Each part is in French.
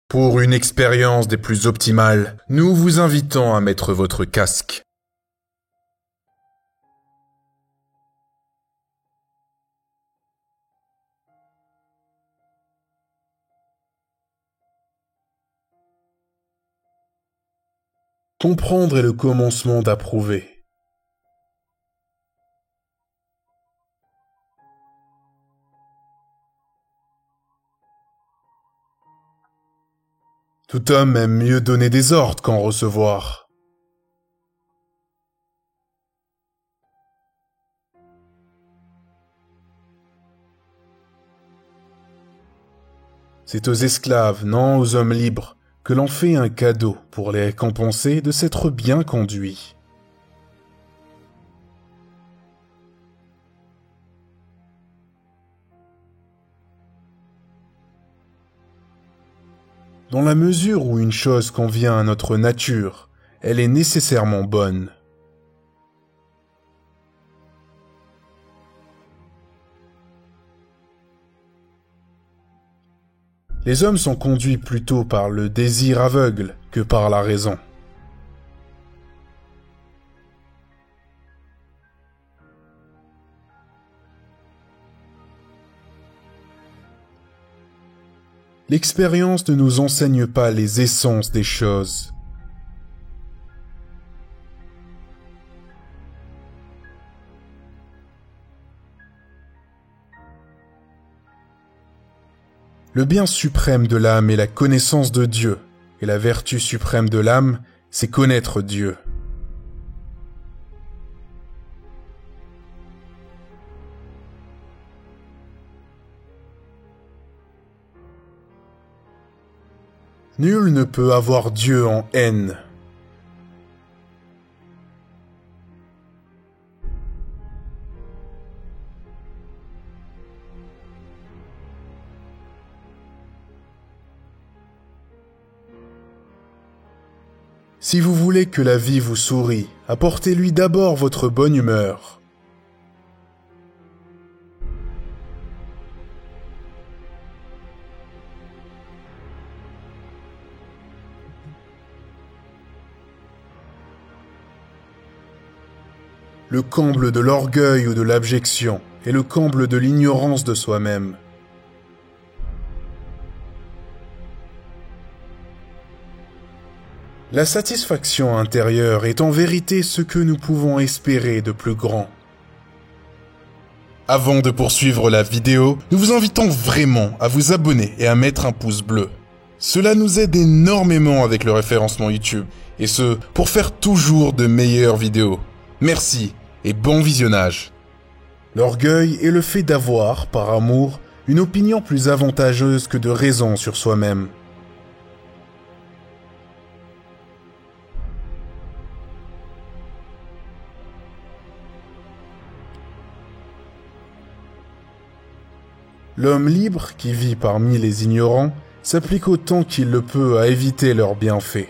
Pour une expérience des plus optimales, nous vous invitons à mettre votre casque. Comprendre est le commencement d'approuver. Tout homme aime mieux donner des ordres qu'en recevoir. C'est aux esclaves, non aux hommes libres, que l'on fait un cadeau pour les récompenser de s'être bien conduits. Dans la mesure où une chose convient à notre nature, elle est nécessairement bonne. Les hommes sont conduits plutôt par le désir aveugle que par la raison. L'expérience ne nous enseigne pas les essences des choses. Le bien suprême de l'âme est la connaissance de Dieu, et la vertu suprême de l'âme, c'est connaître Dieu. Nul ne peut avoir Dieu en haine. Si vous voulez que la vie vous sourie, apportez-lui d'abord votre bonne humeur. Le comble de l'orgueil ou de l'abjection est le comble de l'ignorance de soi-même. La satisfaction intérieure est en vérité ce que nous pouvons espérer de plus grand. Avant de poursuivre la vidéo, nous vous invitons vraiment à vous abonner et à mettre un pouce bleu. Cela nous aide énormément avec le référencement YouTube, et ce, pour faire toujours de meilleures vidéos. Merci et bon visionnage. L'orgueil est le fait d'avoir, par amour, une opinion plus avantageuse que de raison sur soi-même. L'homme libre, qui vit parmi les ignorants, s'applique autant qu'il le peut à éviter leurs bienfaits.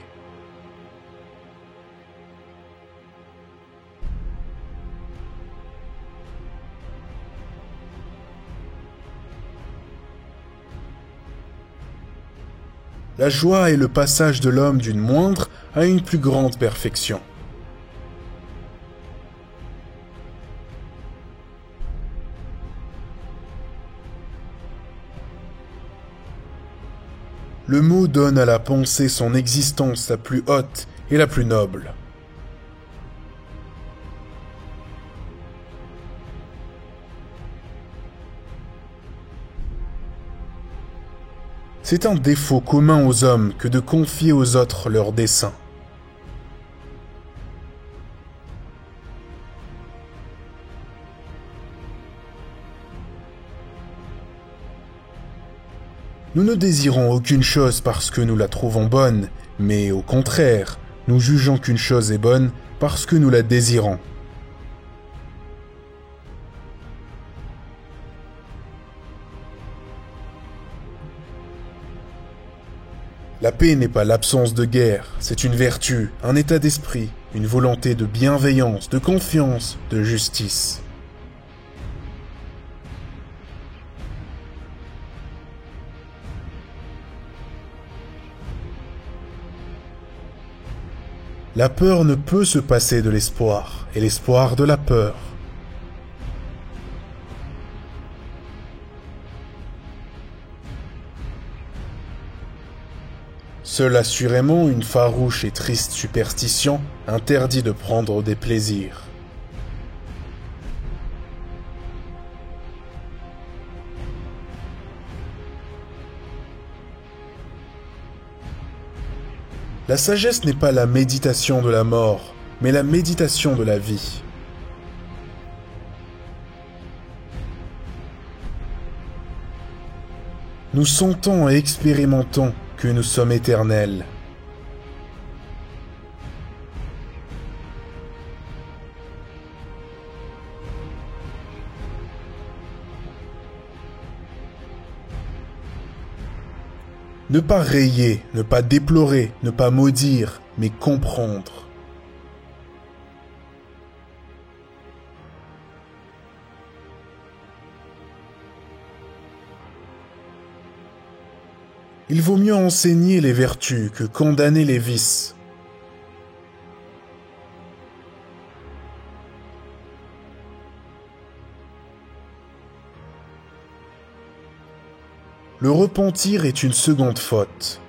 La joie est le passage de l'homme d'une moindre à une plus grande perfection. Le mot donne à la pensée son existence la plus haute et la plus noble. C'est un défaut commun aux hommes que de confier aux autres leurs desseins. Nous ne désirons aucune chose parce que nous la trouvons bonne, mais au contraire, nous jugeons qu'une chose est bonne parce que nous la désirons. La paix n'est pas l'absence de guerre, c'est une vertu, un état d'esprit, une volonté de bienveillance, de confiance, de justice. La peur ne peut se passer de l'espoir, et l'espoir de la peur. Seule assurément une farouche et triste superstition interdit de prendre des plaisirs. La sagesse n'est pas la méditation de la mort, mais la méditation de la vie. Nous sentons et expérimentons que nous sommes éternels. Ne pas rayer, ne pas déplorer, ne pas maudire, mais comprendre. Il vaut mieux enseigner les vertus que condamner les vices. Le repentir est une seconde faute.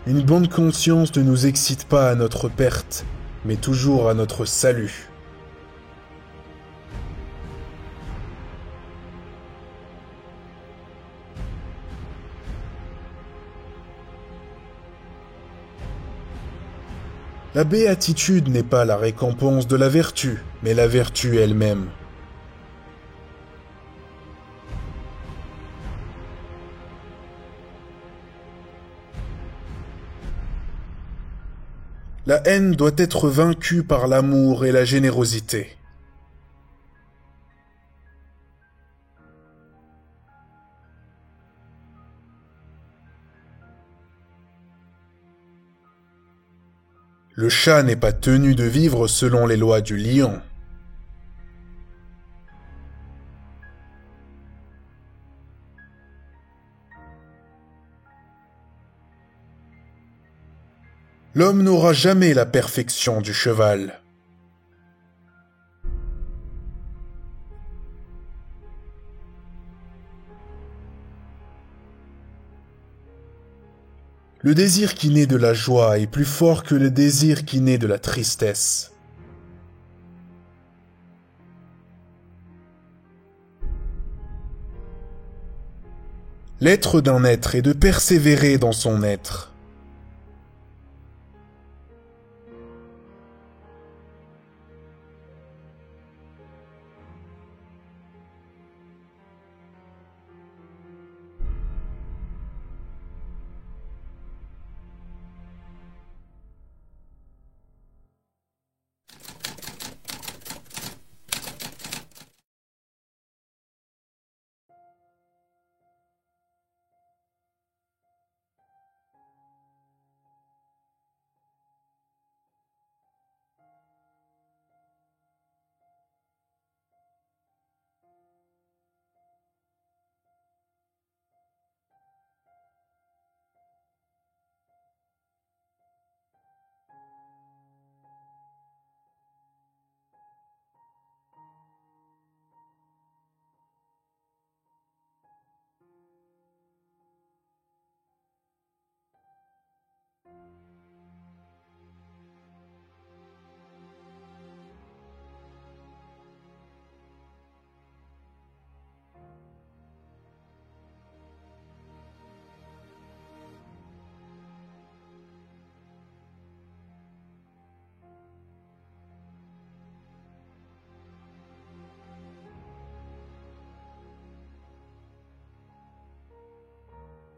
Une bonne conscience ne nous excite pas à notre perte, mais toujours à notre salut. La béatitude n'est pas la récompense de la vertu, mais la vertu elle-même. La haine doit être vaincue par l'amour et la générosité. Le chat n'est pas tenu de vivre selon les lois du lion. L'homme n'aura jamais la perfection du cheval. Le désir qui naît de la joie est plus fort que le désir qui naît de la tristesse. L'être d'un être est de persévérer dans son être.